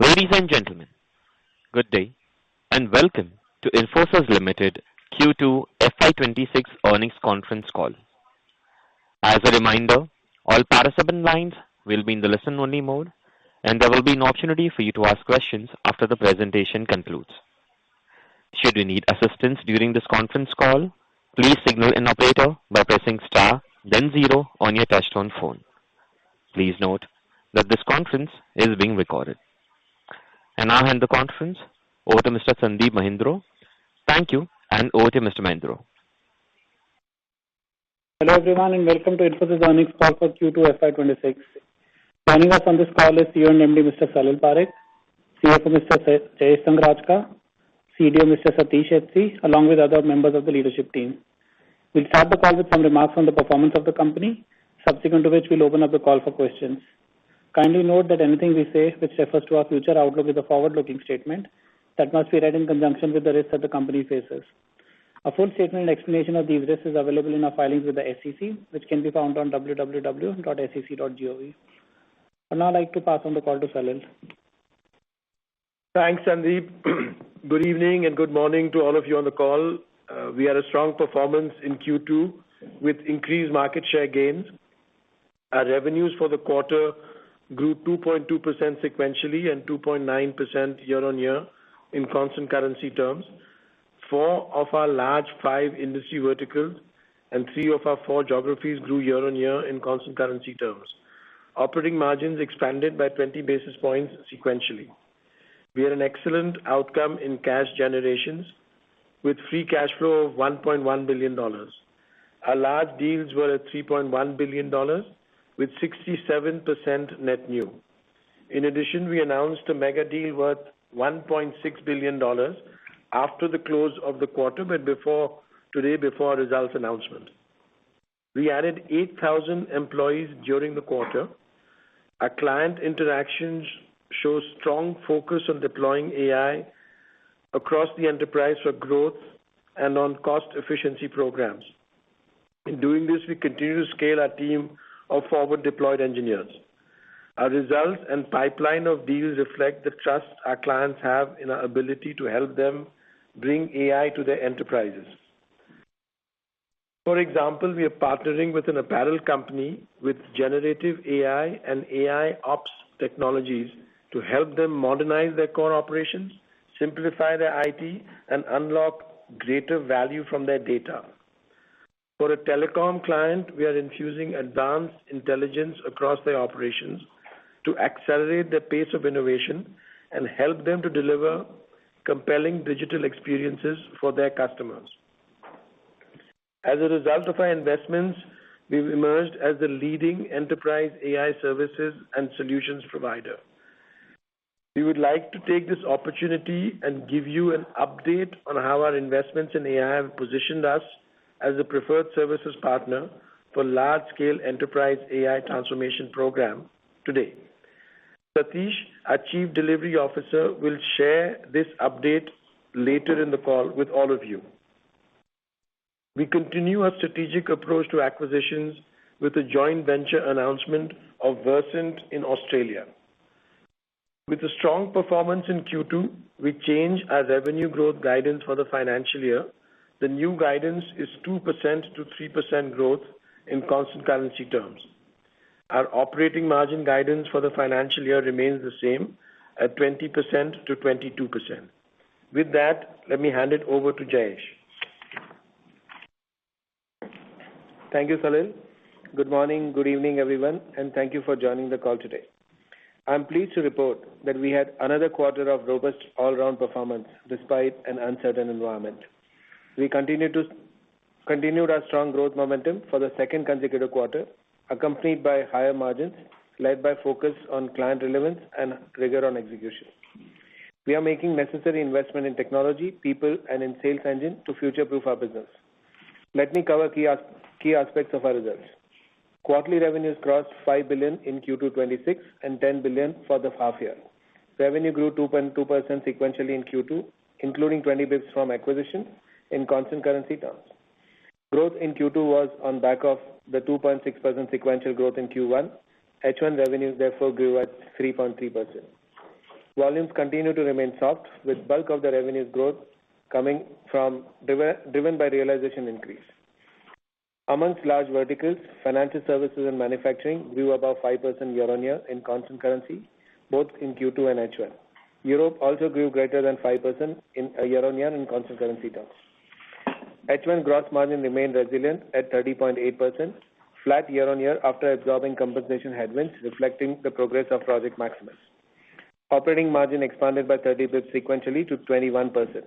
Ladies and gentlemen, good day and welcome to Infosys Ltd Q2 FY26 earnings conference call. As a reminder, all participant lines will be in the listen-only mode, and there will be an opportunity for you to ask questions after the presentation concludes. Should you need assistance during this conference call, please signal an operator by pressing star, then zero on your touch-tone phone. Please note that this conference is being recorded. And I'll hand the conference over to Mr. Sandeep Mahindroo. Thank you, and over to Mr. Mahindroo. Hello everyone and welcome to Infosys earnings call for Q2 FY26. Joining us on this call is CEO and MD Mr. Salil Parekh, CFO Mr. Jayesh Sanghrajka, CDO Mr. Satish Etsi, along with other members of the leadership team. We'll start the call with some remarks on the performance of the company, subsequent to which we'll open up the call for questions. Kindly note that anything we say which refers to our future outlook is a forward-looking statement that must be read in conjunction with the risks that the company faces. A full statement and explanation of these risks is available in our filings with the SEC, which can be found on www.sec.gov. I'd now like to pass on the call to Salil. Thanks, Sandeep. Good evening and good morning to all of you on the call. We had a strong performance in Q2 with increased market share gains. Our revenues for the quarter grew 2.2% sequentially and 2.9% year-on-year in constant currency terms. 4 of our large 5 industry verticals and 3 of our 4 geographies grew year-on-year in constant currency terms. Operating margins expanded by 20 basis points sequentially. We had an excellent outcome in cash generations with free cash flow of $1.1 billion. Our large deals were at $3.1 billion with 67% net new. In addition, we announced a mega deal worth $1.6 billion after the close of the quarter, but before our results announcement. We added 8,000 employees during the quarter. Our client interactions show strong focus on deploying AI across the enterprise for growth and on cost efficiency programs. In doing this, we continue to scale our team of forward deployed engineers. Our results and pipeline of deals reflect the trust our clients have in our ability to help them bring AI to their enterprises. For example, we are partnering with an apparel company with generative AI and AI ops technologies to help them modernize their core operations, simplify their IT, and unlock greater value from their data. For a telecom client, we are infusing advanced intelligence across their operations to accelerate the pace of innovation and help them to deliver compelling digital experiences for their customers. As a result of our investments, we've emerged as the leading enterprise AI services and solutions provider. We would like to take this opportunity and give you an update on how our investments in AI have positioned us as a preferred services partner for large-scale enterprise AI transformation program today. Satish, our Chief Delivery Officer, will share this update later in the call with all of you. We continue our strategic approach to acquisitions with a joint venture announcement of Versant in Australia. With a strong performance in Q2, we changed our revenue growth guidance for the financial year. The new guidance is 2% to 3% growth in constant currency terms. Our operating margin guidance for the financial year remains the same at 20% to 22%. With that, let me hand it over to Jayesh. Thank you, Salil. Good morning, good evening, everyone, and thank you for joining the call today. I'm pleased to report that we had another quarter of robust all-round performance despite an uncertain environment. We continued our strong growth momentum for the second consecutive quarter, accompanied by higher margins, led by focus on client relevance and rigor on execution. We are making necessary investment in technology, people, and in sales engine to future-proof our business. Let me cover key aspects of our results. Quarterly revenues crossed $5 billion in Q2 26 and $10 billion for the half year. Revenue grew 2.2% sequentially in Q2, including 20 basis points from acquisition in constant currency terms. Growth in Q2 was on back of the 2.6% sequential growth in Q1. H1 revenues therefore grew at 3.3%. Volumes continue to remain soft, with bulk of the revenues growth coming from driven by realization increase. Amongst large verticals, financial services and manufacturing grew above 5% year-on-year in constant currency, both in Q2 and H1. Europe also grew greater than 5% in year-on-year in constant currency terms. H1 gross margin remained resilient at 30.8%, flat year-on-year after absorbing compensation headwinds, reflecting the progress of Project Maximus. Operating margin expanded by 30 basis points sequentially to 21%.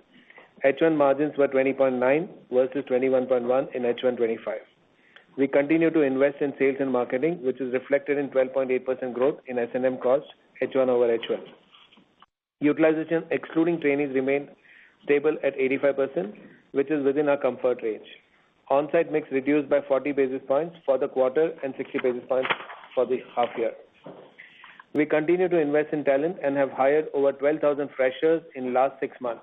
H1 margins were 20.9 versus 21.1 in H1 25. We continue to invest in sales and marketing, which is reflected in 12.8% growth in S&M cost H1 over H1. Utilization excluding trainees remained stable at 85%, which is within our comfort range. On-site mix reduced by 40 basis points for the quarter and 60 basis points for the half year. We continue to invest in talent and have hired over 12,000 freshers in last 6 months.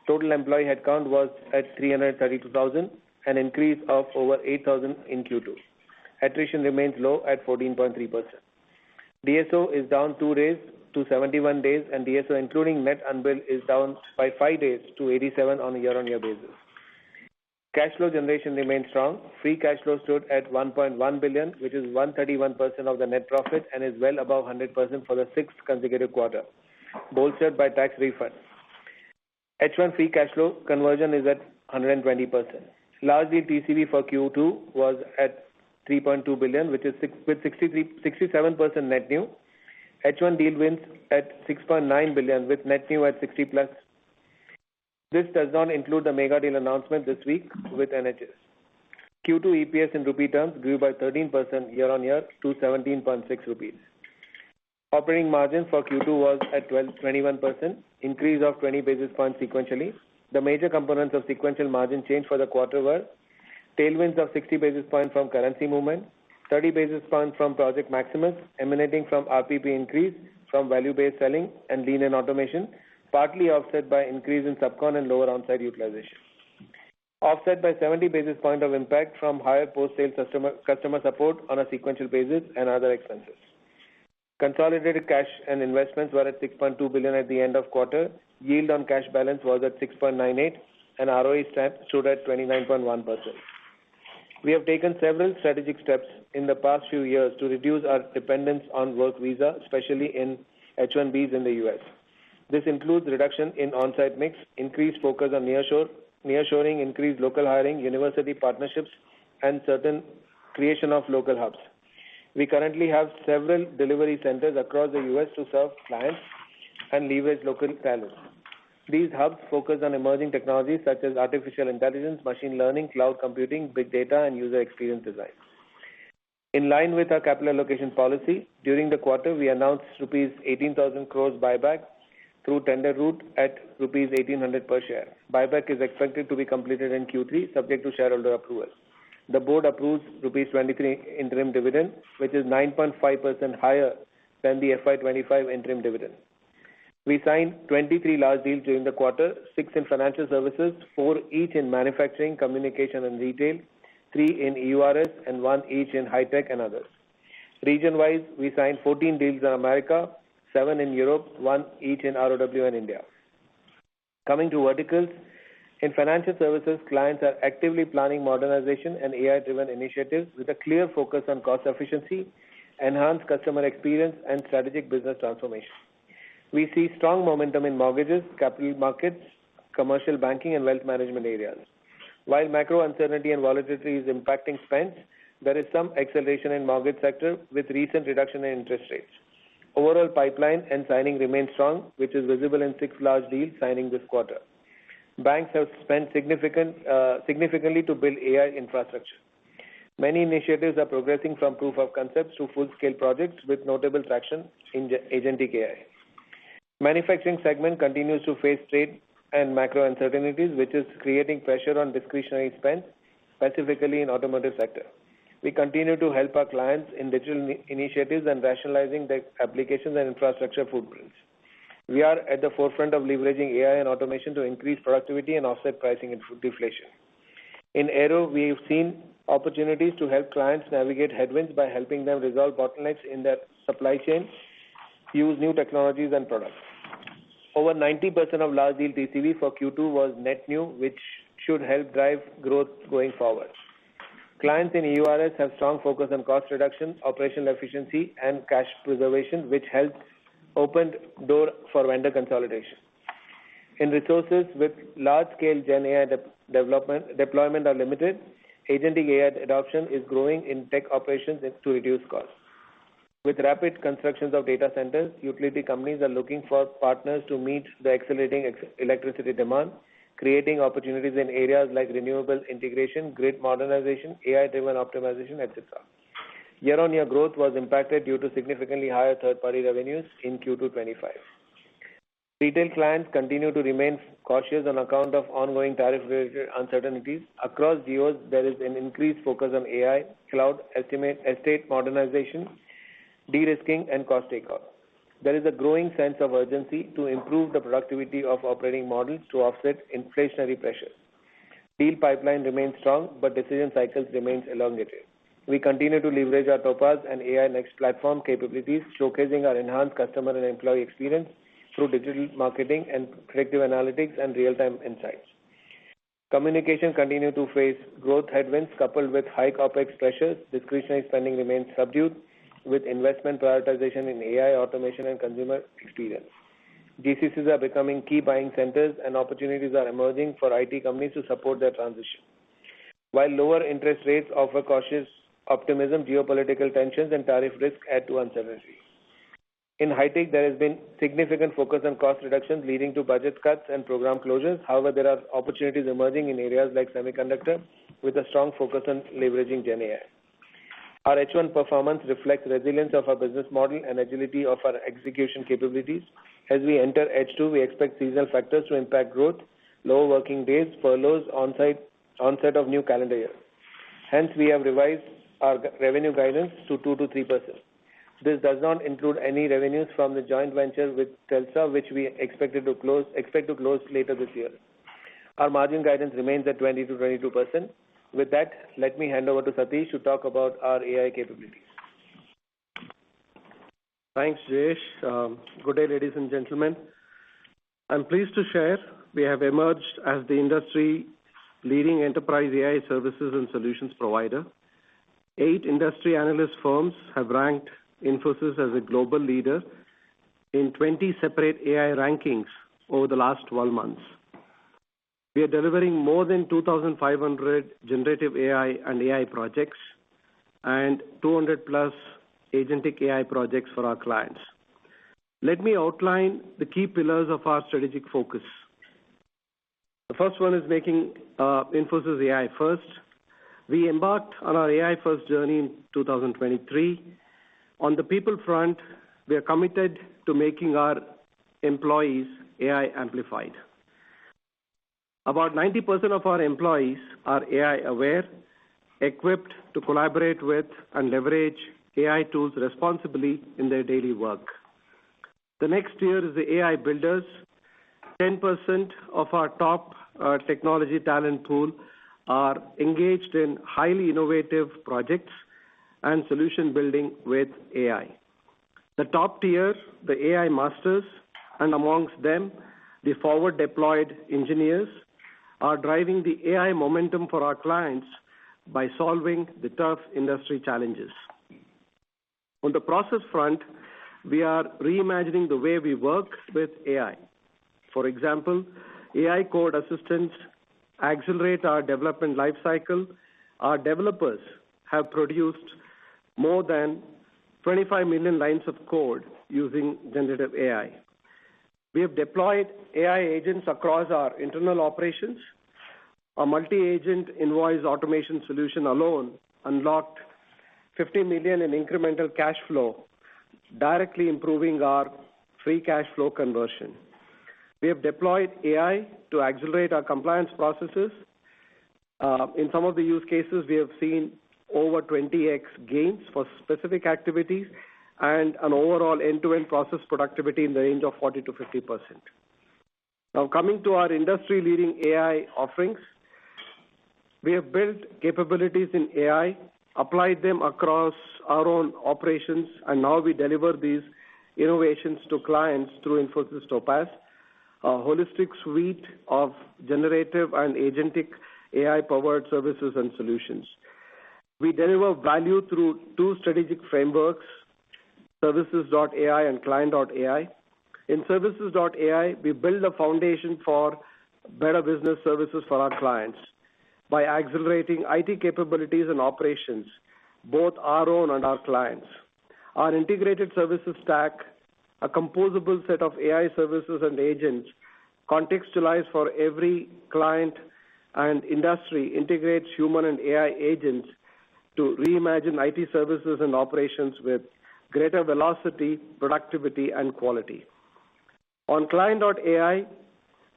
Total employee headcount was at 332,000, an increase of over 8,000 in Q2. Attrition remains low at 14.3%. DSO is down 2 days to 71 days, and DSO including net unbilled is down by 5 days to 87 on a year-on-year basis. Cash flow generation remains strong. Free cash flow stood at 1.1 billion, which is 131% of the net profit and is well above 100% for the 6th consecutive quarter, bolstered by tax refunds. H1 free cash flow conversion is at 120%. Largely TCV for Q2 was at 3.2 billion, which is with 67% net new. H1 deal wins at 6.9 billion with net new at 60 plus. This does not include the mega deal announcement this week with NHS. Q2 EPS in rupee terms grew by 13% year-on-year to 17.6 rupees. Operating margin for Q2 was at 21%, increase of 20 basis points sequentially. The major components of sequential margin change for the quarter were tailwinds of 60 basis points from currency movement, 30 basis points from Project Maximus, emanating from RPP increase from value-based selling and lean and automation, partly offset by increase in subcon and lower on-site utilization. Offset by 70 basis points of impact from higher post-sale customer support on a sequential basis and other expenses. Consolidated cash and investments were at 6.2 billion at the end of quarter. Yield on cash balance was at 6.98 and ROE stood at 29.1%. We have taken several strategic steps in the past few years to reduce our dependence on work visa, especially in H-1Bs in the US. This includes reduction in on-site mix, increased focus on nearshoring, increased local hiring, university partnerships, and certain creation of local hubs. We currently have several delivery centers across the US to serve clients and leverage local talent. These hubs focus on emerging technologies such as artificial intelligence, machine learning, cloud computing, big data, and user experience design. In line with our capital allocation policy, during the quarter, we announced rupees 18,000 crores buyback through tender route at rupees 1,800 per share. Buyback is expected to be completed in Q3, subject to shareholder approval. The board approves rupees 23 interim dividend, which is 9.5% higher than the FY25 interim dividend. We signed 23 large deals during the quarter, 6 in financial services, 4 each in manufacturing, communication and retail, 3 in EURS, and 1 each in high-tech and others. Region-wise, we signed 14 deals in America, 7 in Europe, 1 each in ROW and India. Coming to verticals, in financial services, clients are actively planning modernization and AI-driven initiatives with a clear focus on cost efficiency, enhanced customer experience, and strategic business transformation. We see strong momentum in mortgages, capital markets, commercial banking, and wealth management areas. While macro uncertainty and volatility is impacting spends, there is some acceleration in mortgage sector with recent reduction in interest rates. Overall pipeline and signing remain strong, which is visible in 6 large deals signing this quarter. Banks have spent significantly to build AI infrastructure. Many initiatives are progressing from proof of concepts to full-scale projects with notable traction in agentic AI. Manufacturing segment continues to face trade and macro uncertainties, which is creating pressure on discretionary spend, specifically in automotive sector. We continue to help our clients in digital initiatives and rationalizing their applications and infrastructure footprints. We are at the forefront of leveraging AI and automation to increase productivity and offset pricing and deflation. In Aero, we have seen opportunities to help clients navigate headwinds by helping them resolve bottlenecks in their supply chain, use new technologies and products. Over 90% of large deal TCV for Q2 was net new, which should help drive growth going forward. Clients in EURS have strong focus on cost reduction, operational efficiency, and cash preservation, which helps open door for vendor consolidation. In resources with large-scale Gen AI deployment are limited, agentic AI adoption is growing in tech operations to reduce costs. With rapid constructions of data centers, utility companies are looking for partners to meet the accelerating electricity demand, creating opportunities in areas like renewable integration, grid modernization, AI-driven optimization, etc. Year-on-year growth was impacted due to significantly higher third-party revenues in Q2 25. Retail clients continue to remain cautious on account of ongoing tariff-related uncertainties. Across geos, there is an increased focus on AI, cloud, estate modernization, de-risking, and cost takeout. There is a growing sense of urgency to improve the productivity of operating models to offset inflationary pressures. Deal pipeline remains strong, but decision cycles remain elongated. We continue to leverage our Topaz and AI Next platform capabilities, showcasing our enhanced customer and employee experience through digital marketing and predictive analytics and real-time insights. Communication continue to face growth headwinds coupled with high OpEx pressures. Discretionary spending remains subdued, with investment prioritization in AI, automation, and consumer experience. GCCs are becoming key buying centers, and opportunities are emerging for IT companies to support their transition. While lower interest rates offer cautious optimism, geopolitical tensions and tariff risk add to uncertainty. In high-tech, there has been significant focus on cost reductions leading to budget cuts and program closures. However, there are opportunities emerging in areas like semiconductor with a strong focus on leveraging Gen AI. Our H1 performance reflects resilience of our business model and agility of our execution capabilities. As we enter H2, we expect seasonal factors to impact growth, lower working days, furloughs, onset of new calendar year. Hence, we have revised our revenue guidance to 2 to 3%. This does not include any revenues from the joint venture with Telstra, which we expect to close later this year. Our margin guidance remains at 20 to 22%. With that, let me hand over to Satish to talk about our AI capabilities. Thanks, Jayesh. Good day, ladies and gentlemen. I'm pleased to share we have emerged as the industry leading enterprise AI services and solutions provider. 8 industry analyst firms have ranked Infosys as a global leader in 20 separate AI rankings over the last 12 months. We are delivering more than 2,500 generative AI and AI projects and 200 plus agentic AI projects for our clients. Let me outline the key pillars of our strategic focus. The first one is making Infosys AI first. We embarked on our AI first journey in 2023. On the people front, we are committed to making our employees AI amplified. About 90% of our employees are AI aware, equipped to collaborate with and leverage AI tools responsibly in their daily work. The next tier is the AI builders. 10% of our top technology talent pool are engaged in highly innovative projects and solution building with AI. The top tier, the AI masters, and amongst them, the forward deployed engineers are driving the AI momentum for our clients by solving the tough industry challenges. On the process front, we are reimagining the way we work with AI. For example, AI code assistants accelerate our development lifecycle. Our developers have produced more than 25 million lines of code using generative AI. We have deployed AI agents across our internal operations. A multi-agent invoice automation solution alone unlocked 50 million in incremental cash flow, directly improving our free cash flow conversion. We have deployed AI to accelerate our compliance processes. In some of the use cases, we have seen over 20x gains for specific activities and an overall end-to-end process productivity in the range of 40 to 50%. Now, coming to our industry-leading AI offerings, we have built capabilities in AI, applied them across our own operations, and now we deliver these innovations to clients through Infosys Topaz. a holistic suite of generative and agentic AI-powered services and solutions. We deliver value through two strategic frameworks, Services.ai and Client.ai. In Services.ai, we build a foundation for better business services for our clients by accelerating IT capabilities and operations, both our own and our clients. Our integrated services stack, a composable set of AI services and agents, contextualized for every client and industry, integrates human and AI agents to reimagine IT services and operations with greater velocity, productivity, and quality. On Client.ai,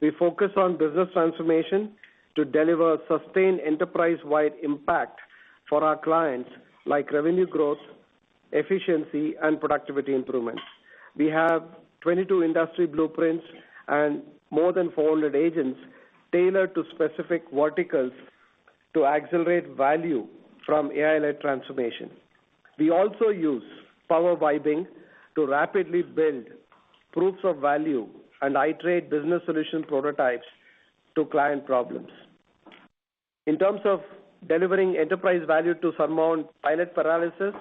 we focus on business transformation to deliver sustained enterprise-wide impact for our clients like revenue growth, efficiency, and productivity improvements. We have 22 industry blueprints and more than 400 agents tailored to specific verticals to accelerate value from AI-led transformation. We also use Power Vibing to rapidly build proofs of value and iterate business solution prototypes to client problems. In terms of delivering enterprise value to surmount pilot paralysis,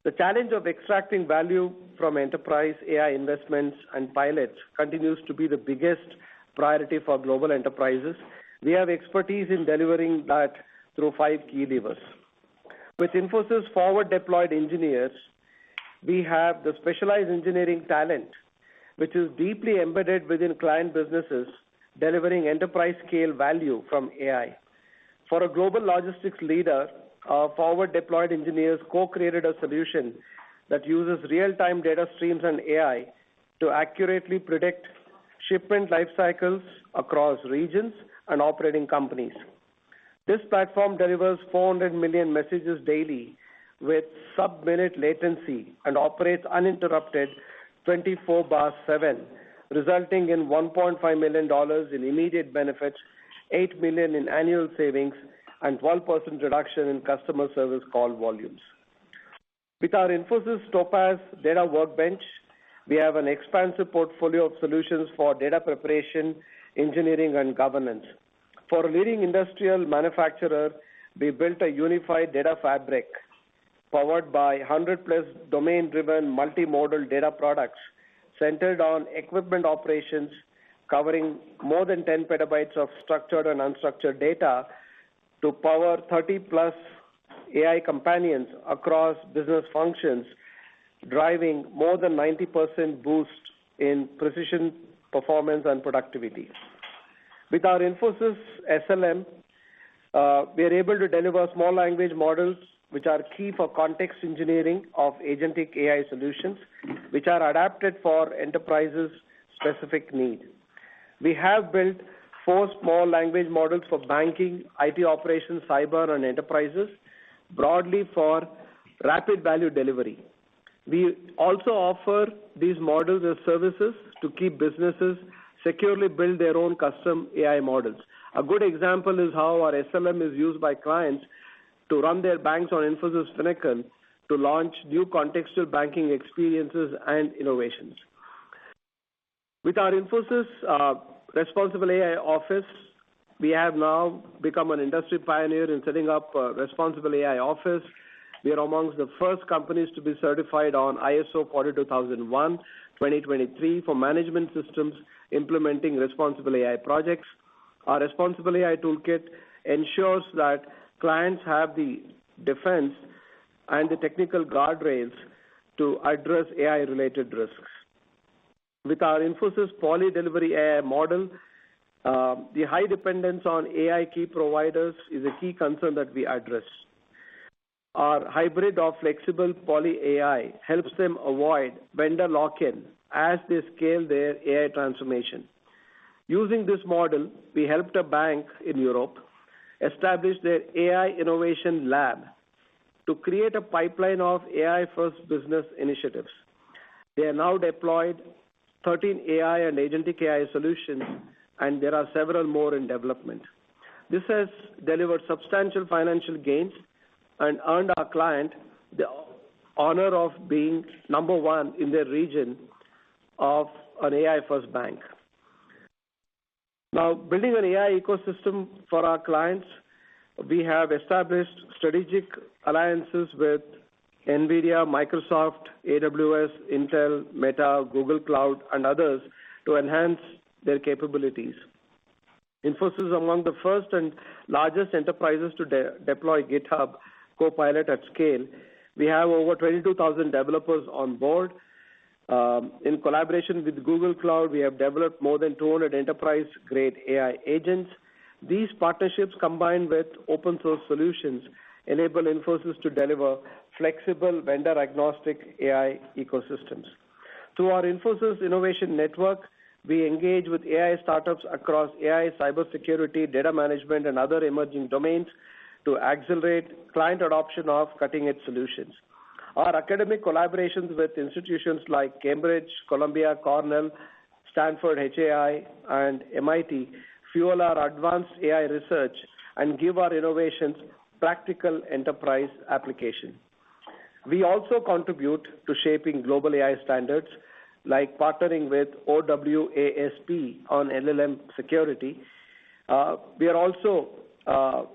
the challenge of extracting value from enterprise AI investments and pilots continues to be the biggest priority for global enterprises. We have expertise in delivering that through 5 key levers. With Infosys forward-deployed engineers, we have the specialized engineering talent, which is deeply embedded within client businesses, delivering enterprise-scale value from AI. For a global logistics leader, our forward-deployed engineers co-created a solution that uses real-time data streams and AI to accurately predict shipment life cycles across regions and operating companies. This platform delivers 400 million messages daily with sub-minute latency and operates uninterrupted 24/7, resulting in $1.5 million in immediate benefits, $8 million in annual savings, and 12% reduction in customer service call volumes. With our Infosys Topaz Data Workbench, we have an expansive portfolio of solutions for data preparation, engineering, and governance. For a leading industrial manufacturer, we built a unified data fabric powered by 100-plus domain-driven multimodal data products centered on equipment operations, covering more than 10 petabytes of structured and unstructured data to power 30-plus AI companions across business functions, driving more than 90% boost in precision, performance, and productivity. With our Infosys SLM, we are able to deliver small language models which are key for context engineering of agentic AI solutions, which are adapted for enterprises' specific need. We have built 4 small language models for banking, IT operations, cyber, and enterprises, broadly for rapid value delivery. We also offer these models as services to keep businesses securely build their own custom AI models. A good example is how our SLM is used by clients to run their banks on Infosys Finacle to launch new contextual banking experiences and innovations. With our Infosys Responsible AI Office, we have now become an industry pioneer in setting up a Responsible AI Office. We are amongst the first companies to be certified on ISO 42001-2023 for management systems implementing responsible AI projects. Our Responsible AI Toolkit ensures that clients have the defense and the technical guardrails to address AI-related risks. With our Infosys Poly Delivery AI model, the high dependence on AI key providers is a key concern that we address. Our hybrid or flexible Poly AI helps them avoid vendor lock-in as they scale their AI transformation. Using this model, we helped a bank in Europe establish their AI innovation lab to create a pipeline of AI-first business initiatives. They are now deployed 13 AI and agentic AI solutions, and there are several more in development. This has delivered substantial financial gains and earned our client the honor of being number 1 in their region of an AI-first bank. Now, building an AI ecosystem for our clients, we have established strategic alliances with NVIDIA, Microsoft, AWS, Intel, Meta, Google Cloud, and others to enhance their capabilities. Infosys is among the first and largest enterprises to deploy GitHub Copilot at scale. We have over 22,000 developers on board. In collaboration with Google Cloud, we have developed more than 200 enterprise-grade AI agents. These partnerships, combined with open-source solutions, enable Infosys to deliver flexible, vendor-agnostic AI ecosystems. Through our Infosys Innovation Network, we engage with AI startups across AI, cybersecurity, data management, and other emerging domains to accelerate client adoption of cutting-edge solutions. Our academic collaborations with institutions like Cambridge, Columbia, Cornell, Stanford, HAI, and MIT fuel our advanced AI research and give our innovations practical enterprise application. We also contribute to shaping global AI standards, like partnering with OWASP on LLM security. We are also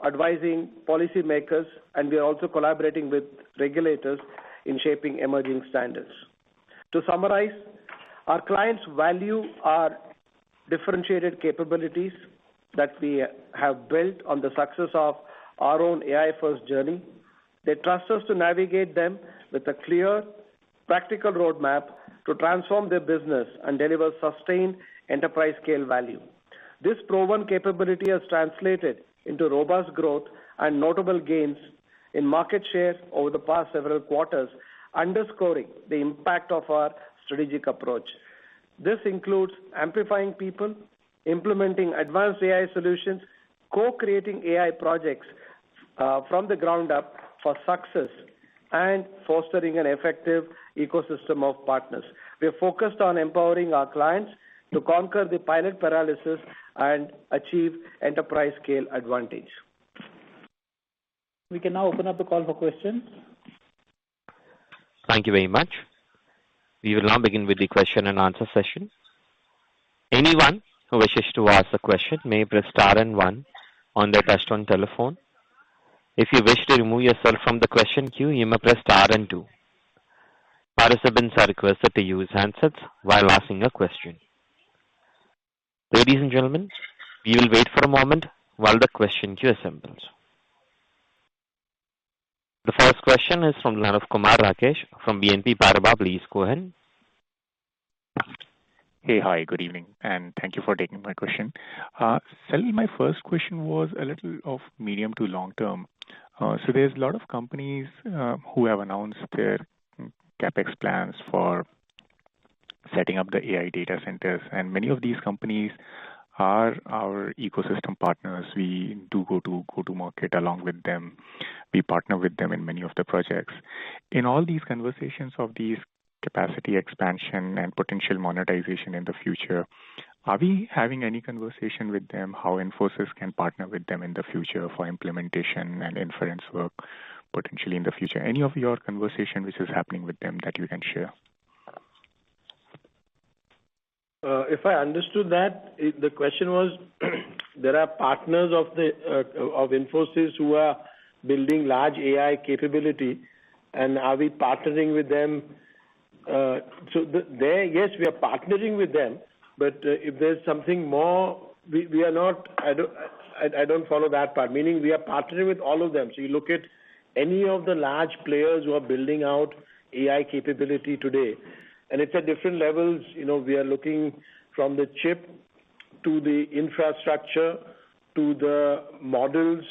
advising policymakers, and we are also collaborating with regulators in shaping emerging standards. To summarize, our clients value our differentiated capabilities that we have built on the success of our own AI-first journey. They trust us to navigate them with a clear, practical roadmap to transform their business and deliver sustained enterprise-scale value. This proven capability has translated into robust growth and notable gains in market share over the past several quarters, underscoring the impact of our strategic approach. This includes amplifying people, implementing advanced AI solutions, co-creating AI projects from the ground up for success, and fostering an effective ecosystem of partners. We are focused on empowering our clients to conquer the pilot paralysis and achieve enterprise-scale advantage. We can now open up the call for questions. Thank you very much. We will now begin with the question and answer session. Anyone who wishes to ask a question may press star and one on their touchtone telephone. If you wish to remove yourself from the question queue, you may press star and two. Participants are requested to use handsets while asking a question. Ladies and gentlemen, we will wait for a moment while the question queue assembles. The first question is from the line of Kumar Rakesh from BNP Paribas. Please go ahead. Hey, hi, good evening, and thank you for taking my question. Salil, my first question was a little of medium to long term. So there's a lot of companies who have announced their capex plans for setting up the AI data centers, and many of these companies are our ecosystem partners. We do go to market along with them. We partner with them in many of the projects. In all these conversations of these capacity expansion and potential monetization in the future, are we having any conversation with them how Infosys can partner with them in the future for implementation and inference work potentially in the future? Any of your conversation which is happening with them that you can share? If I understood that, the question was there are partners of Infosys who are building large AI capability, and are we partnering with them? Yes, we are partnering with them, but if there's something more, we are not. I don't follow that part. Meaning we are partnering with all of them. So you look at any of the large players who are building out AI capability today, and it's at different levels. We are looking from the chip to the infrastructure to the models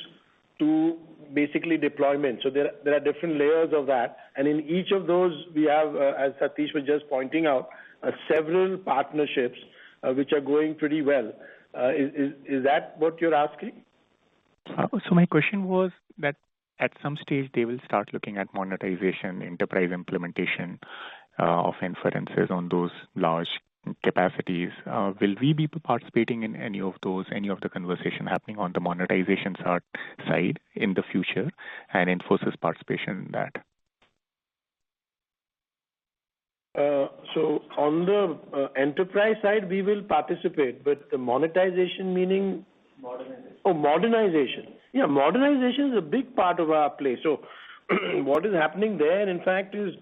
to basically deployment. So there are different layers of that, and in each of those we have, as Satish was just pointing out, several partnerships which are going pretty well. Is that what you're asking? So my question was that at some stage they will start looking at monetization, enterprise implementation of inferences on those large capacities. Will we be participating in any of the conversation happening on the monetization side in the future, and Infosys participation in that? So on the enterprise side, we will participate, but the monetization meaning? Modernization. Oh, modernization. Yeah, modernization is a big part of our play. So what is happening there, in fact, is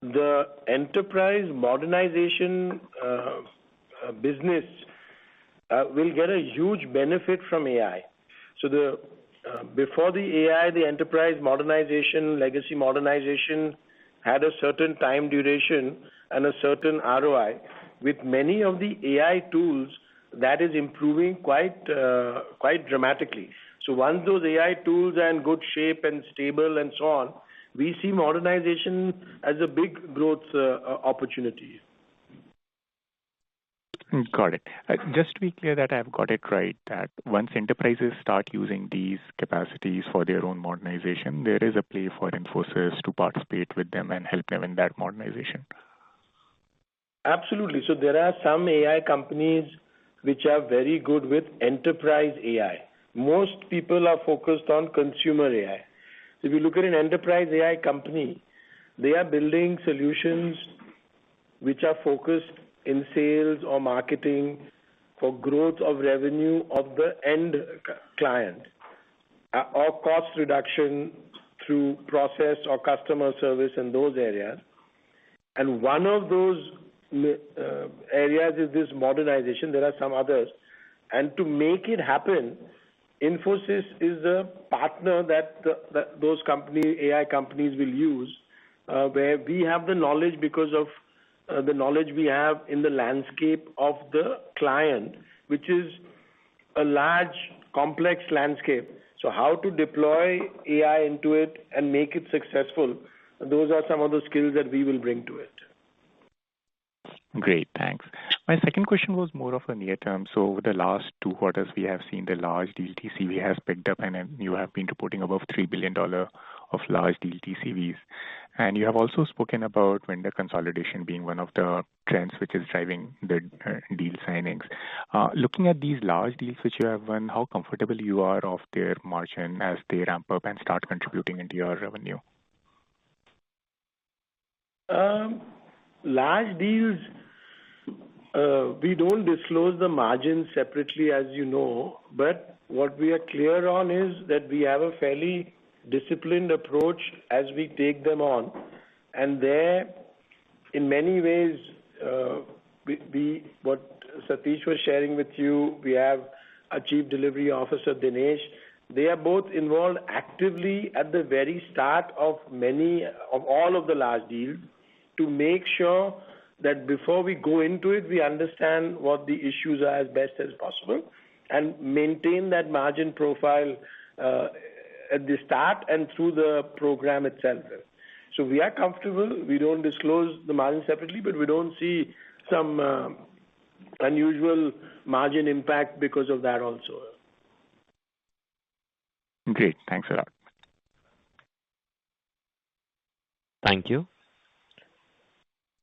the enterprise modernization business will get a huge benefit from AI. So before the AI, the enterprise modernization, legacy modernization had a certain time duration and a certain ROI. With many of the AI tools, that is improving quite dramatically. So once those AI tools are in good shape and stable and so on, we see modernization as a big growth opportunity. Got it. Just to be clear that I've got it right, that once enterprises start using these capacities for their own modernization, there is a play for Infosys to participate with them and help them in that modernization. Absolutely. So there are some AI companies which are very good with enterprise AI. Most people are focused on consumer AI. So if you look at an enterprise AI company, they are building solutions which are focused in sales or marketing for growth of revenue of the end client or cost reduction through process or customer service in those areas. And one of those areas is this modernization. There are some others. And to make it happen, Infosys is a partner that those AI companies will use, where we have the knowledge because of the knowledge we have in the landscape of the client, which is a large, complex landscape. So how to deploy AI into it and make it successful, those are some of the skills that we will bring to it. Great, thanks. My second question was more of a near term. So over the last 2 quarters, we have seen the large deal TCV has picked up, and you have been reporting above $3 billion of large deal TCVs. And you have also spoken about vendor consolidation being one of the trends which is driving the deal signings. Looking at these large deals which you have won, how comfortable you are of their margin as they ramp up and start contributing into your revenue? Large deals, we don't disclose the margins separately, as you know, but what we are clear on is that we have a fairly disciplined approach as we take them on. And there, in many ways, what Satish was sharing with you, we have a Chief Delivery Officer, Dinesh. They are both involved actively at the very start of all of the large deals to make sure that before we go into it, we understand what the issues are as best as possible and maintain that margin profile at the start and through the program itself. So we are comfortable. We don't disclose the margin separately, but we don't see some unusual margin impact because of that also. Great. Thanks a lot. Thank you.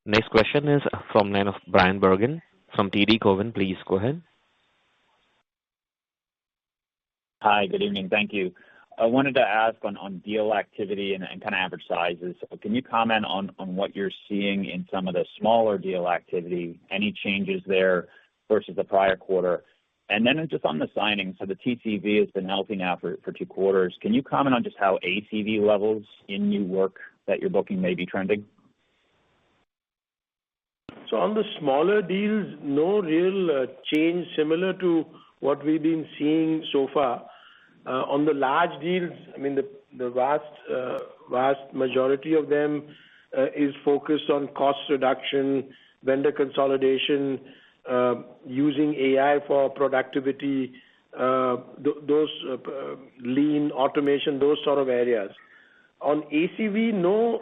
Next question is from line of Brian Bergen from TD Cowen. Please go ahead. Hi, good evening. Thank you. I wanted to ask on deal activity and kind of average sizes. Can you comment on what you're seeing in some of the smaller deal activity, any changes there versus the prior quarter? And then just on the signing, so the TCV has been healthy now for 2 quarters. Can you comment on just how ACV levels in new work that you're booking may be trending? So on the smaller deals, no real change similar to what we've been seeing so far. On the large deals, I mean, the vast majority of them is focused on cost reduction, vendor consolidation, using AI for productivity, those lean automation, those sort of areas. On ACV, no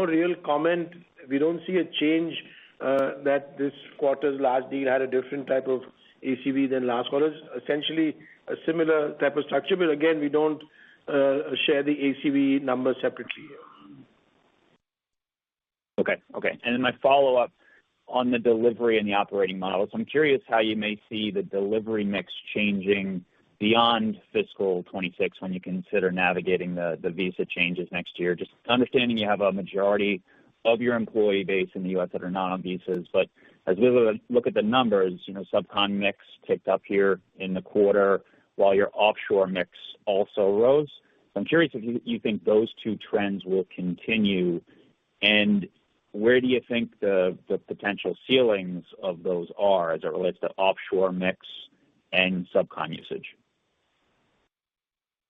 real comment. We don't see a change that this quarter's large deal had a different type of ACV than last quarter's. Essentially a similar type of structure, but again, we don't share the ACV numbers separately. Okay. And then my follow-up on the delivery and the operating model. So I'm curious how you may see the delivery mix changing beyond fiscal 26 when you consider navigating the visa changes next year. Just understanding you have a majority of your employee base in the U.S. that are not on visas. But as we look at the numbers, subcon mix ticked up here in the quarter, while your offshore mix also rose. So I'm curious if you think those two trends will continue, and where do you think the potential ceilings of those are as it relates to offshore mix and subcon usage?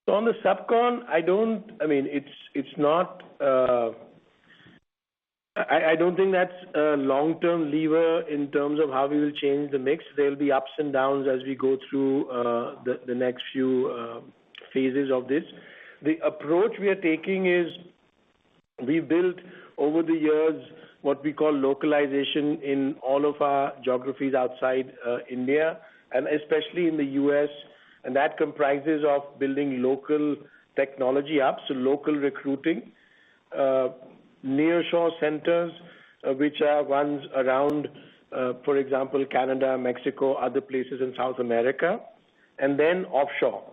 So on the subcon, it's not. I don't think that's a long-term lever in terms of how we will change the mix. There will be ups and downs as we go through the next few phases of this. The approach we are taking is we built over the years what we call localization in all of our geographies outside India, and especially in the U.S., and that comprises of building local technology hubs, so local recruiting, nearshore centers, which are ones around, for example, Canada, Mexico, other places in South America, and then offshore.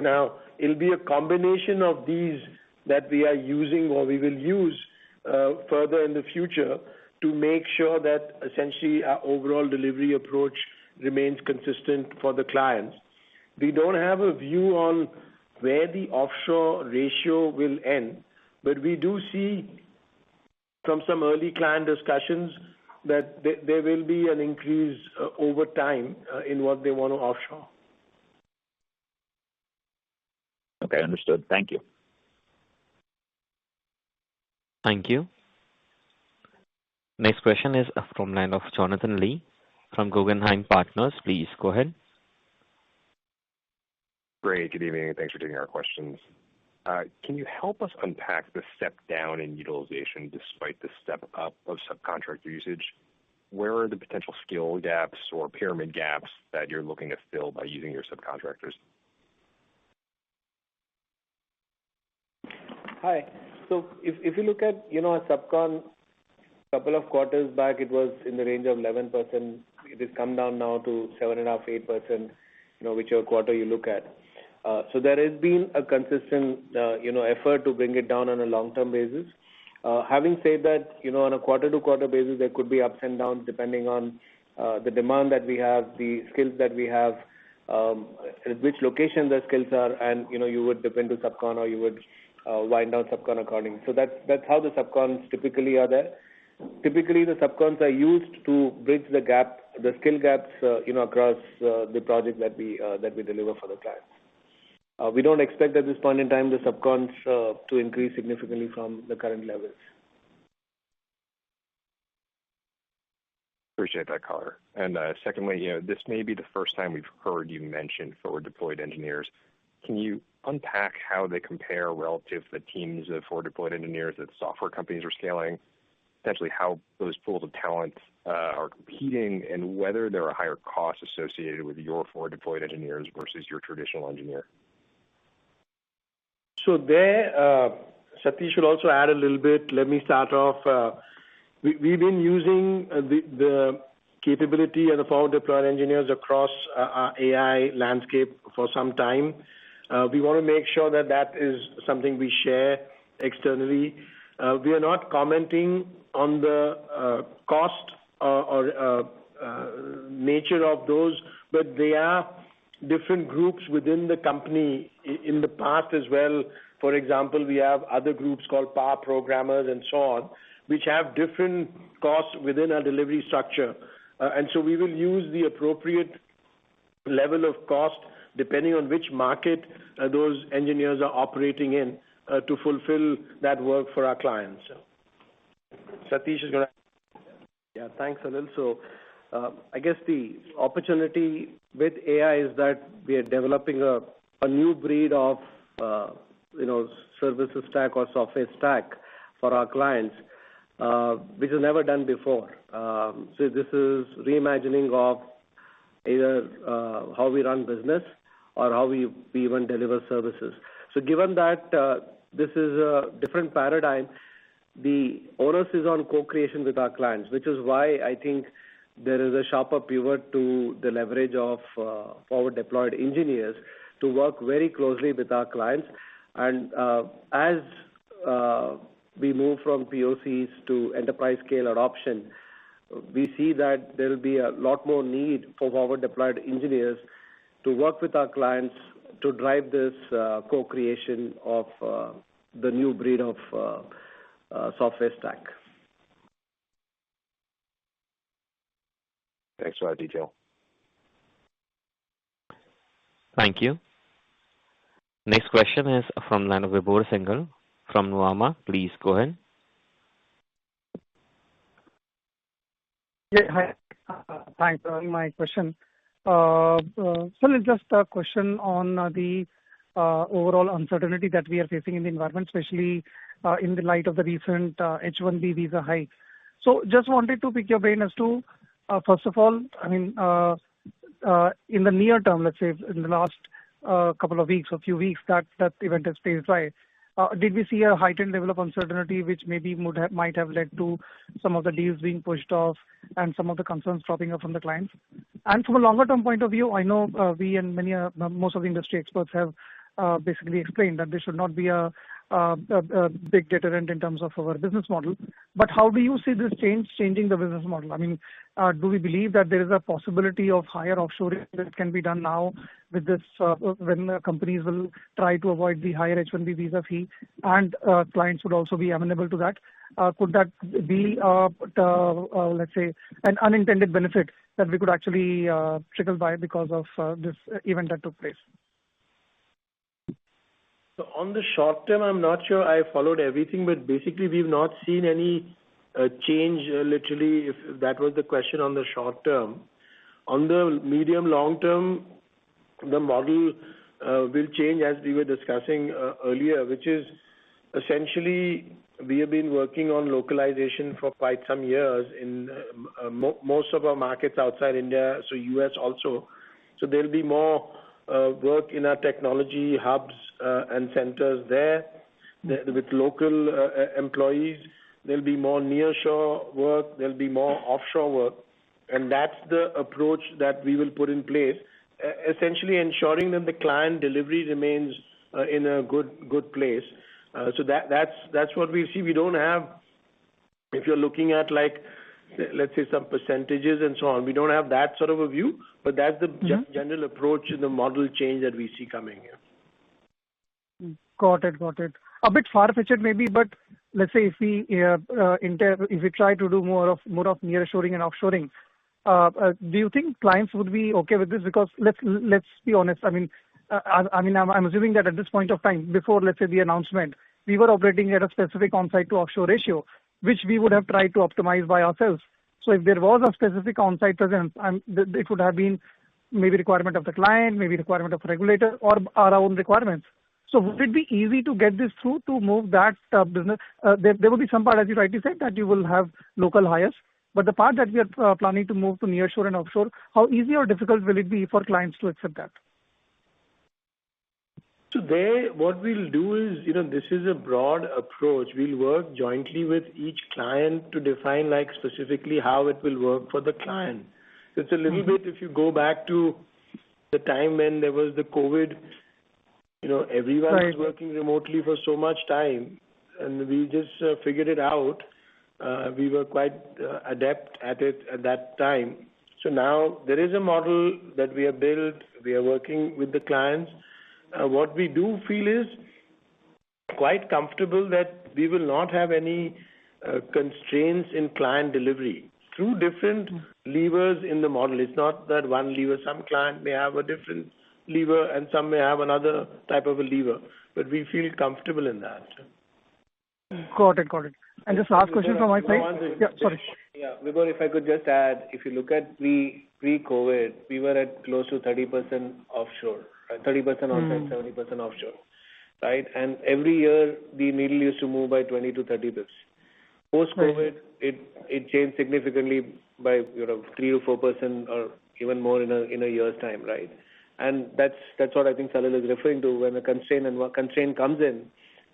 Now, it'll be a combination of these that we are using or we will use further in the future to make sure that essentially our overall delivery approach remains consistent for the clients. We don't have a view on where the offshore ratio will end, but we do see from some early client discussions that there will be an increase over time in what they want to offshore. Okay, understood. Thank you. Thank you. Next question is from line of Jonathan Lee from Guggenheim Partners. Please go ahead. Great. Good evening, and thanks for taking our questions. Can you help us unpack the step down in utilization despite the step up of subcontractor usage? Where are the potential skill gaps or pyramid gaps that you're looking to fill by using your subcontractors? Hi. So if you look at, a subcon, couple of quarters back, it was in the range of 11%. It has come down now to 7.5%, 8%, whichever quarter you look at. So there has been a consistent, effort to bring it down on a long-term basis. Having said that, on a quarter-to-quarter basis, there could be ups and downs depending on the demand that we have, the skills that we have, at which location the skills are, and, you would dip into subcon or you would wind down subcon accordingly. So that's how the subcons typically are there. Typically, the subcons are used to bridge the gap, the skill gaps, across the project that we deliver for the clients. We don't expect at this point in time the subcons to increase significantly from the current levels. Appreciate that color. And secondly, this may be the first time we've heard you mention forward deployed engineers. Can you unpack how they compare relative to the teams of forward deployed engineers that software companies are scaling, potentially how those pools of talent are competing, and whether there are higher costs associated with your forward deployed engineers versus your traditional engineer? So there, Satish should also add a little bit. Let me start off. We've been using the capability of the forward deployed engineers across our AI landscape for some time. We want to make sure that is something we share externally. We are not commenting on the cost or nature of those, but they are different groups within the company. In the past as well, for example, we have other groups called power programmers and so on, which have different costs within our delivery structure. And so we will use the appropriate level of cost depending on which market those engineers are operating in to fulfill that work for our clients. Satish is going to. Yeah, thanks, Salil. So I guess the opportunity with AI is that we are developing a new breed of services stack or software stack for our clients, which is never done before. So this is reimagining of either how we run business or how we even deliver services. So given that this is a different paradigm, the onus is on co-creation with our clients, which is why I think there is a sharper pivot to the leverage of forward deployed engineers to work very closely with our clients. And as we move from POCs to enterprise scale adoption, we see that there will be a lot more need for forward deployed engineers to work with our clients to drive this co-creation of the new breed of software stack. Thanks for that detail. Thank you. Next question is from line of Vibhor Singhal from Nuvama. Please go ahead. Yeah, hi. Thanks for my question. So it's just a question on the overall uncertainty that we are facing in the environment, especially in the light of the recent H-1B visa hike. So just wanted to pick your brain as to, first of all, I mean, in the near term, let's say in the last couple of weeks or few weeks that event has passed by, did we see a heightened level of uncertainty which maybe might have led to some of the deals being pushed off and some of the concerns dropping up from the clients? And from a longer term point of view, I know we and most of the industry experts have basically explained that this should not be a big deterrent in terms of our business model. But how do you see this changing the business model? I mean, do we believe that there is a possibility of higher offshoring that can be done now with this when companies will try to avoid the higher H-1B visa fee and clients would also be amenable to that? Could that be, let's say, an unintended benefit that we could actually trickle by because of this event that took place? So on the short term, I'm not sure I followed everything, but basically we've not seen any change literally, if that was the question on the short term. On the medium long term, the model will change as we were discussing earlier, which is essentially we have been working on localization for quite some years in most of our markets outside India, so US also. So there'll be more work in our technology hubs and centers there with local employees. There'll be more nearshore work. There'll be more offshore work. And that's the approach that we will put in place, essentially ensuring that the client delivery remains in a good place. So that's what we see. We don't have, if you're looking at like, let's say some percentages and so on, we don't have that sort of a view, but that's the general approach in the model change that we see coming here. Got it. A bit far-fetched maybe, but let's say if we try to do more of nearshoring and offshoring, do you think clients would be okay with this? Because let's be honest. I'm assuming that at this point of time, before let's say the announcement, we were operating at a specific on-site to offshore ratio, which we would have tried to optimize by ourselves. So if there was a specific on-site presence, it would have been maybe requirement of the client, maybe requirement of regulator, or our own requirements. So would it be easy to get this through to move that business? There will be some part, as you rightly said, that you will have local hires. But the part that we are planning to move to nearshore and offshore, how easy or difficult will it be for clients to accept that? So what we'll do is, this is a broad approach. We'll work jointly with each client to define like specifically how it will work for the client. So it's a little bit, if you go back to the time when there was the COVID, everyone was working remotely for so much time, and we just figured it out. We were quite adept at it at that time. So now there is a model that we have built. We are working with the clients. What we do feel is quite comfortable that we will not have any constraints in client delivery through different levers in the model. It's not that one lever. Some client may have a different lever and some may have another type of a lever, but we feel comfortable in that. Got it. And just last question from my side. Yeah, sorry. Yeah, Vibhor, if I could just add, if you look at pre-COVID, we were at close to 30% offshore, right? 30% on-site, 70% offshore, right? And every year the needle used to move by 20 to 30 bits. Post-COVID, it changed significantly by 3 to 4% or even more in a year's time, right? And that's what I think Salil is referring to when a constraint comes in.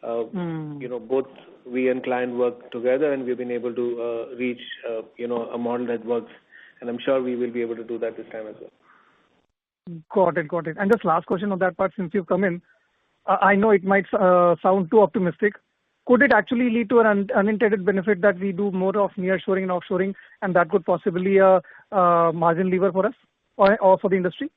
Both we and client work together, and we've been able to reach a model that works. And I'm sure we will be able to do that this time as well. Got it. And just last question on that part, since you've come in, I know it might sound too optimistic, could it actually lead to an unintended benefit that we do more of nearshoring and offshoring, and that could possibly a margin lever for us or for the industry?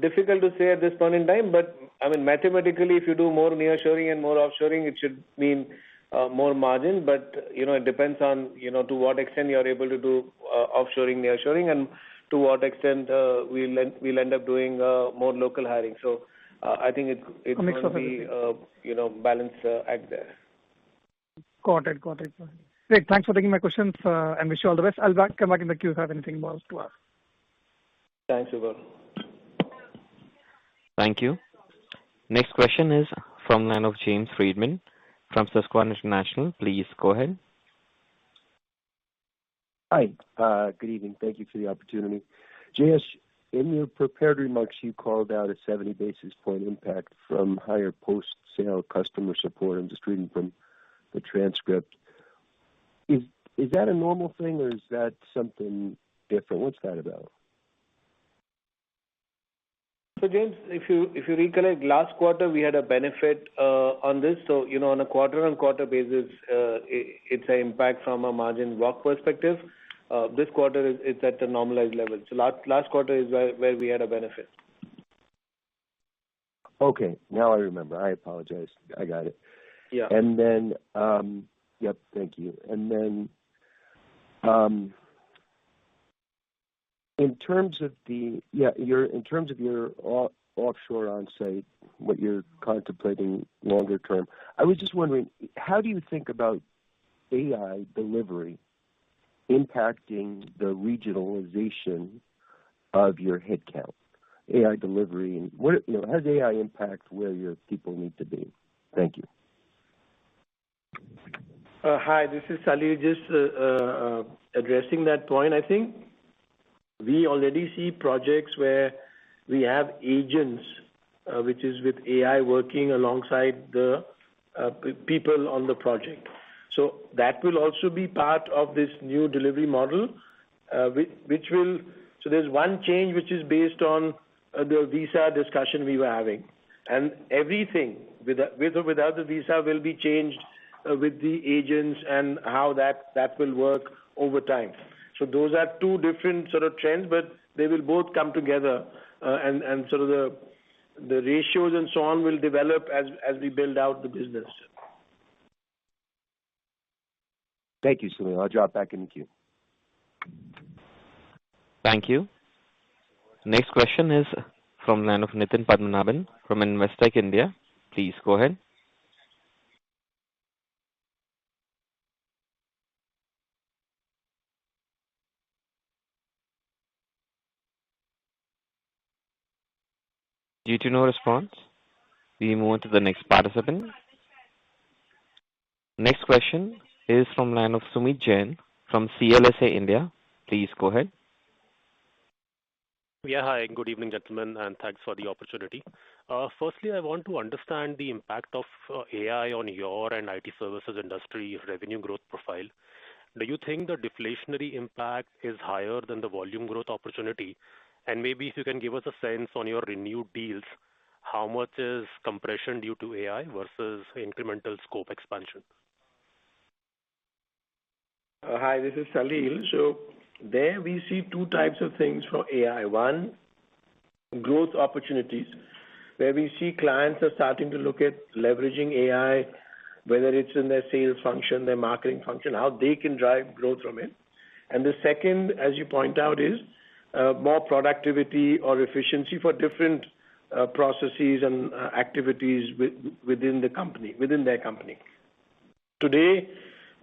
Difficult to say at this point in time, but I mean, mathematically, if you do more nearshoring and more offshoring, it should mean more margin. But it depends on to what extent you are able to do offshoring, nearshoring, and to what extent we'll end up doing more local hiring. So I think it's going to be balance act there. Got it. Great. Thanks for taking my questions and wish you all the best. I'll come back in the queue if I have anything more to ask. Thanks, Vibhor. Thank you. Next question is from line of James Friedman from Susquehanna International. Please go ahead. Hi. Good evening. Thank you for the opportunity. Jayesh, in your prepared remarks, you called out a 70 basis point impact from higher post-sale customer support. I'm just reading from the transcript. Is that a normal thing, or is that something different? What's that about? So James, if you recollect, last quarter we had a benefit on this. So on a quarter-on-quarter basis, it's an impact from a margin walk perspective. This quarter it's at the normalized level. So last quarter is where we had a benefit. Okay, now I remember. I apologize. I got it. Yeah. And then, yep, thank you. And then, in terms of your offshore on-site, what you're contemplating longer term, I was just wondering, how do you think about AI delivery impacting the regionalization of your headcount? AI delivery, and how does AI impact where your people need to be? Thank you. Hi, this is Salil. Just addressing that point, I think we already see projects where we have agents, which is with AI working alongside the people on the project. So that will also be part of this new delivery model, which will. So there's one change which is based on the visa discussion we were having, and everything with or without the visa will be changed with the agents and how that will work over time. So those are two different sort of trends, but they will both come together, and sort of the ratios and so on will develop as we build out the business. Thank you, Salil. I'll drop back in the queue. Thank you. Next question is from line of Nitin Padmanabhan from Investec India. Please go ahead. Due to no response, we move on to the next participant. Next question is from line of Sumit Jain from CLSA India. Please go ahead. Yeah, hi. Good evening, gentlemen, and thanks for the opportunity. Firstly, I want to understand the impact of AI on your and IT services industry revenue growth profile. Do you think the deflationary impact is higher than the volume growth opportunity? And maybe if you can give us a sense on your renewed deals, how much is compression due to AI versus incremental scope expansion? Hi, this is Salil. So there we see two types of things for AI. One, growth opportunities, where we see clients are starting to look at leveraging AI, whether it's in their sales function, their marketing function, how they can drive growth from it. And the second, as you point out, is more productivity or efficiency for different processes and activities within their company. Today,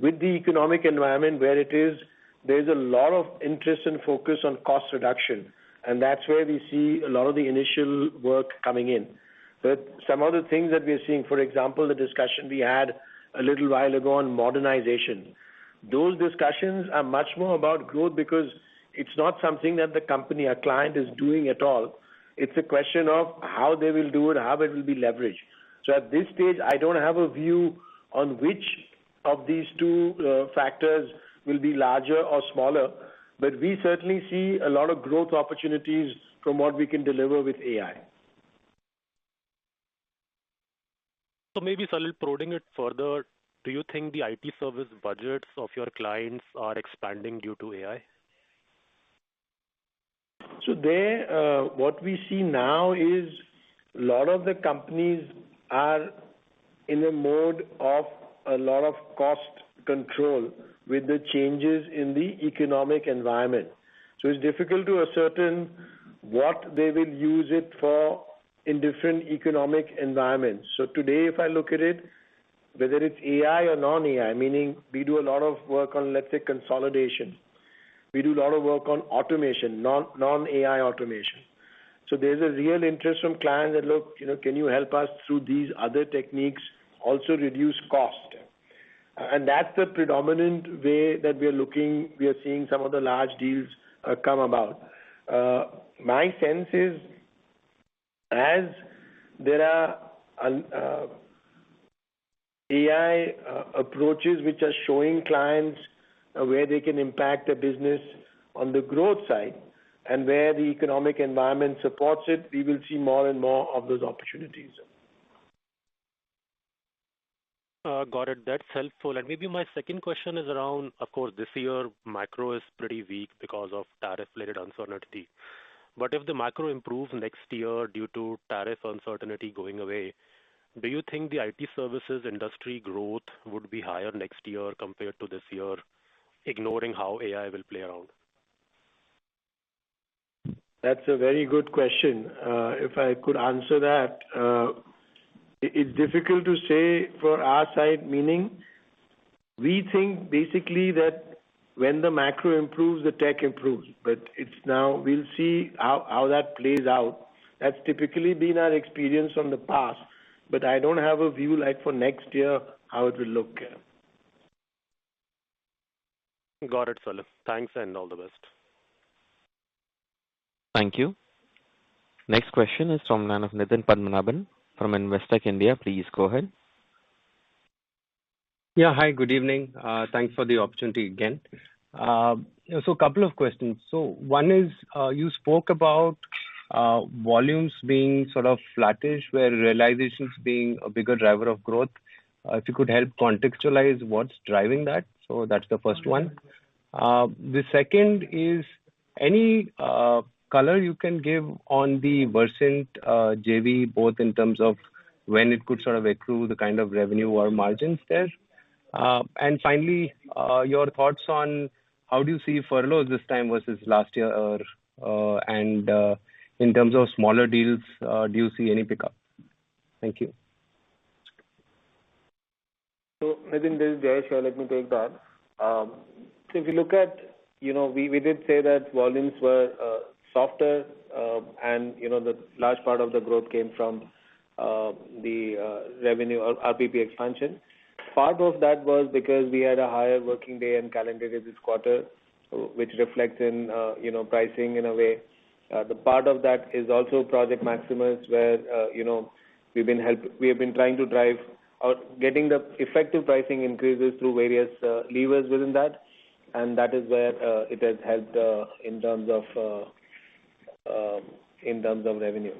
with the economic environment where it is, there's a lot of interest and focus on cost reduction, and that's where we see a lot of the initial work coming in. But some of the things that we're seeing, for example, the discussion we had a little while ago on modernization, those discussions are much more about growth because it's not something that the company, our client, is doing at all. It's a question of how they will do it, how it will be leveraged. So at this stage, I don't have a view on which of these two factors will be larger or smaller, but we certainly see a lot of growth opportunities from what we can deliver with AI. So maybe, Salil, prodding it further, do you think the IT service budgets of your clients are expanding due to AI? So there, what we see now is a lot of the companies are in a mode of a lot of cost control with the changes in the economic environment. So it's difficult to ascertain what they will use it for in different economic environments. So today, if I look at it, whether it's AI or non-AI, meaning we do a lot of work on, let's say, consolidation. We do a lot of work on automation, non-AI automation. So there's a real interest from clients that, look, can you help us through these other techniques also reduce cost? And that's the predominant way that we are seeing some of the large deals come about. My sense is, as there are AI approaches which are showing clients where they can impact the business on the growth side, and where the economic environment supports it, we will see more and more of those opportunities. Got it. That's helpful. And maybe my second question is around, of course, this year macro is pretty weak because of tariff-related uncertainty. But if the macro improves next year due to tariff uncertainty going away, do you think the IT services industry growth would be higher next year compared to this year, ignoring how AI will play around? That's a very good question. If I could answer that, it's difficult to say for our side, meaning we think basically that when the macro improves, the tech improves. But it's now, we'll see how that plays out. That's typically been our experience from the past. But I don't have a view like for next year how it will look. Got it, Salil. Thanks and all the best. Thank you. Next question is from line of Nitin Padmanabhan from Investec India. Please go ahead. Yeah, hi, good evening. Thanks for the opportunity again. So a couple of questions. So one is, you spoke about volumes being sort of flattish, where realizations being a bigger driver of growth. If you could help contextualize what's driving that. So that's the first one. The second is, any color you can give on the Versant JV, both in terms of when it could sort of accrue the kind of revenue or margins there. And finally, your thoughts on how do you see furloughs this time versus last year, and in terms of smaller deals, do you see any pickup? Thank you. So, Nitin, this is Jayesh here. Let me take that. So if you look at, we did say that volumes were softer, and, the large part of the growth came from the revenue or RPP expansion. Part of that was because we had a higher working day and calendar day this quarter, which reflects in, pricing in a way. The part of that is also Project Maximus, where, we have been trying to drive out getting the effective pricing increases through various levers within that, and that is where it has helped in terms of revenue.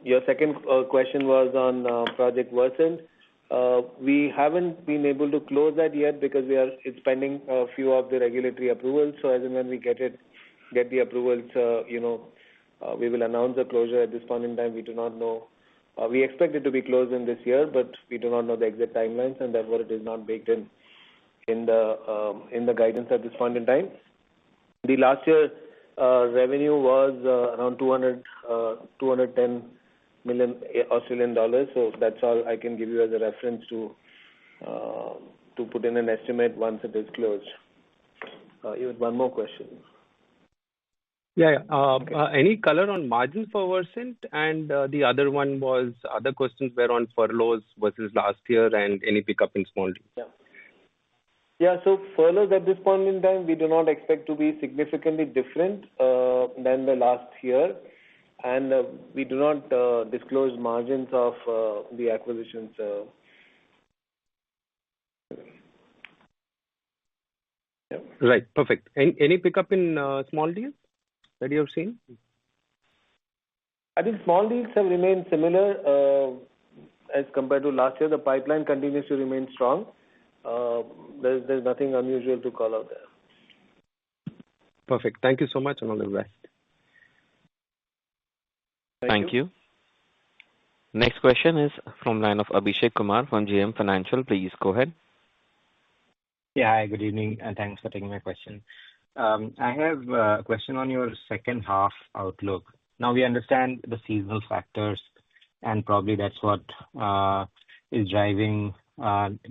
Your second question was on Project Versant. We haven't been able to close that yet because it's pending a few of the regulatory approvals. So as and when we get the approvals, we will announce the closure. At this point in time, we do not know. We expect it to be closed in this year, but we do not know the exact timelines, and therefore it is not baked in the guidance at this point in time. The last year revenue was around 210 million Australian dollars. So that's all I can give you as a reference to put in an estimate once it is closed. You had one more question. Yeah. Any color on margins for Versant? And the other one was, other questions were on furloughs versus last year and any pickup in small deals. Yeah, so furloughs at this point in time, we do not expect to be significantly different than the last year. And we do not disclose margins of the acquisitions. Right, perfect. Any pickup in small deals that you have seen? I think small deals have remained similar. as compared to last year. The pipeline continues to remain strong. There's nothing unusual to call out there. Perfect. Thank you so much, and all the best. Thank you. Next question is from line of Abhishek Kumar from JM Financial. Please go ahead. Yeah, hi, good evening, and thanks for taking my question. I have a question on your second half outlook. Now we understand the seasonal factors, and probably that's what is driving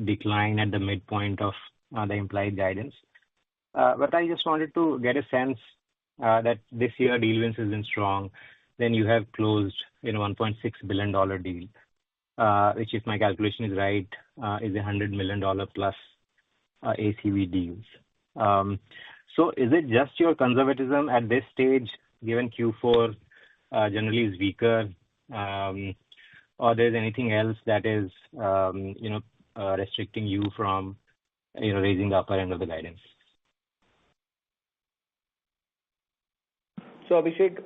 decline at the midpoint of the implied guidance. But I just wanted to get a sense that this year deal wins has been strong. Then you have closed $1.6 billion deal, which, if my calculation is right, is $100 million plus ACV deals. So is it just your conservatism at this stage, given Q4 generally is weaker, or there's anything else that is restricting you from raising the upper end of the guidance? So Abhishek,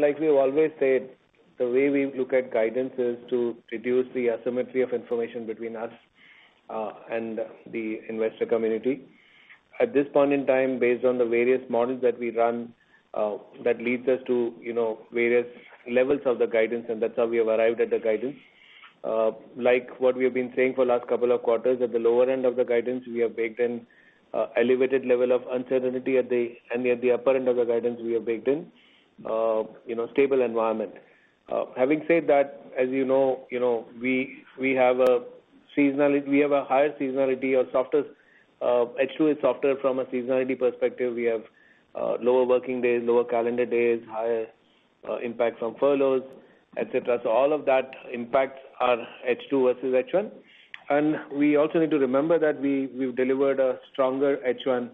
like we've always said, the way we look at guidance is to reduce the asymmetry of information between us and the investor community. At this point in time, based on the various models that we run, that leads us to various levels of the guidance, and that's how we have arrived at the guidance. Like what we have been saying for the last couple of quarters, at the lower end of the guidance, we have baked in elevated level of uncertainty and at the upper end of the guidance, we have baked in stable environment. Having said that, as you know, we have a seasonality. We have a higher seasonality or softer. H2 is softer from a seasonality perspective. We have lower working days, lower calendar days, higher impact from furloughs, etc. So all of that impacts our H2 versus H1. And we also need to remember that we've delivered a stronger H1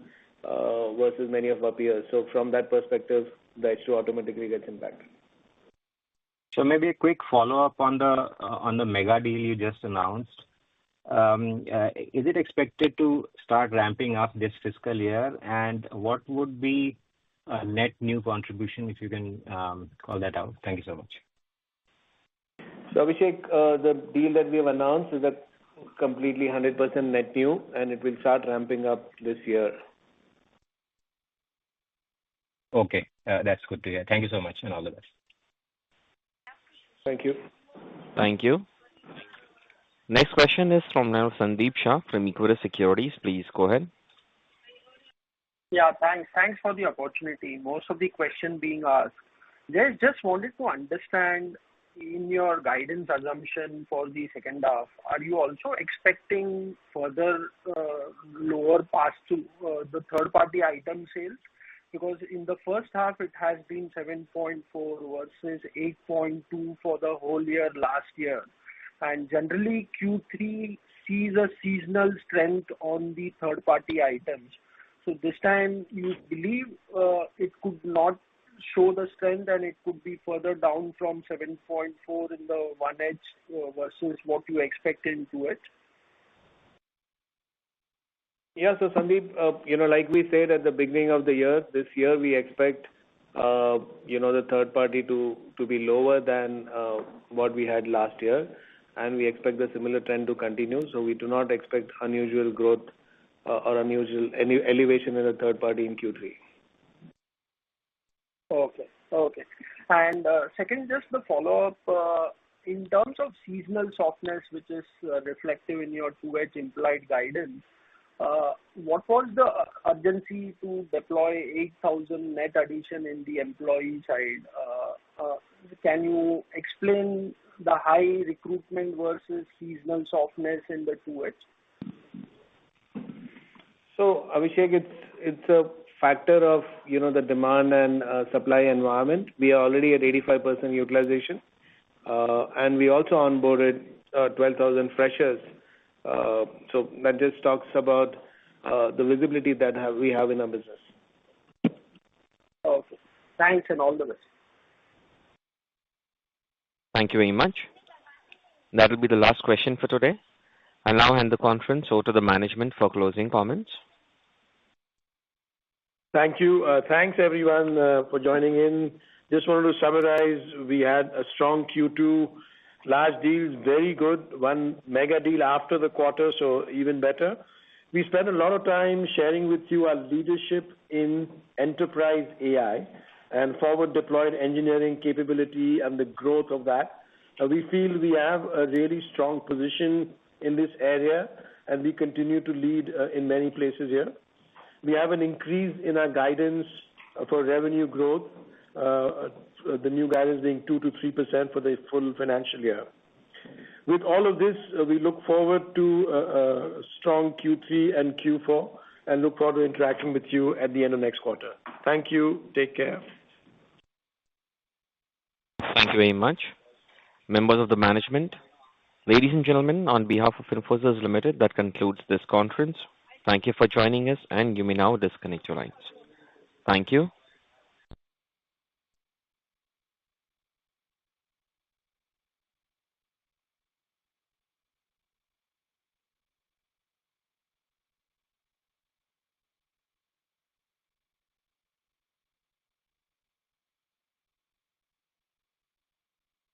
versus many of our peers. So from that perspective, the H2 automatically gets impacted. So maybe a quick follow-up on the mega deal you just announced. Is it expected to start ramping up this fiscal year? And what would be a net new contribution, if you can call that out? Thank you so much. So Abhishek, the deal that we have announced is a completely 100% net new, and it will start ramping up this year. Okay, that's good to hear. Thank you so much, and all the best. Thank you. Thank you. Next question is from now Sandeep Shah from Equirus Securities. Please go ahead. Yeah, thanks. Thanks for the opportunity. Most of the question being asked. Just wanted to understand, in your guidance assumption for the second half, are you also expecting further lower pass to the third-party item sales? Because in the first half, it has been 7.4 versus 8.2 for the whole year last year. And generally, Q3 sees a seasonal strength on the third-party items. So this time, you believe it could not show the strength and it could be further down from 7.4 in the 1H versus what you expect into it? Yeah, so Sandeep, like we said at the beginning of the year, this year we expect, the third party to be lower than what we had last year, and we expect the similar trend to continue. So we do not expect unusual growth or any elevation in the third party in Q3. Okay. And second, just the follow-up, in terms of seasonal softness, which is reflective in your 2H implied guidance, what was the urgency to deploy 8,000 net addition in the employee side? Can you explain the high recruitment versus seasonal softness in the 2H? So Abhishek, it's a factor of the demand and supply environment. We are already at 85% utilization, and we also onboarded 12,000 freshers. So that just talks about the visibility that we have in our business. Okay. Thanks and all the best. Thank you very much. That will be the last question for today. I'll now hand the conference over to the management for closing comments. Thank you. Thanks everyone for joining in. Just wanted to summarize, we had a strong Q2 Large deals, very good. One mega deal after the quarter, so even better. We spent a lot of time sharing with you our leadership in enterprise AI and forward deployed engineering capability and the growth of that. We feel we have a really strong position in this area, and we continue to lead in many places here. We have an increase in our guidance for revenue growth, the new guidance being 2 to 3% for the full financial year. With all of this, we look forward to a strong Q3 and Q4 and look forward to interacting with you at the end of next quarter. Thank you. Take care. Thank you very much. Members of the management, ladies and gentlemen, on behalf of Infosys Ltd, that concludes this conference. Thank you for joining us, and you may now disconnect your lines. Thank you.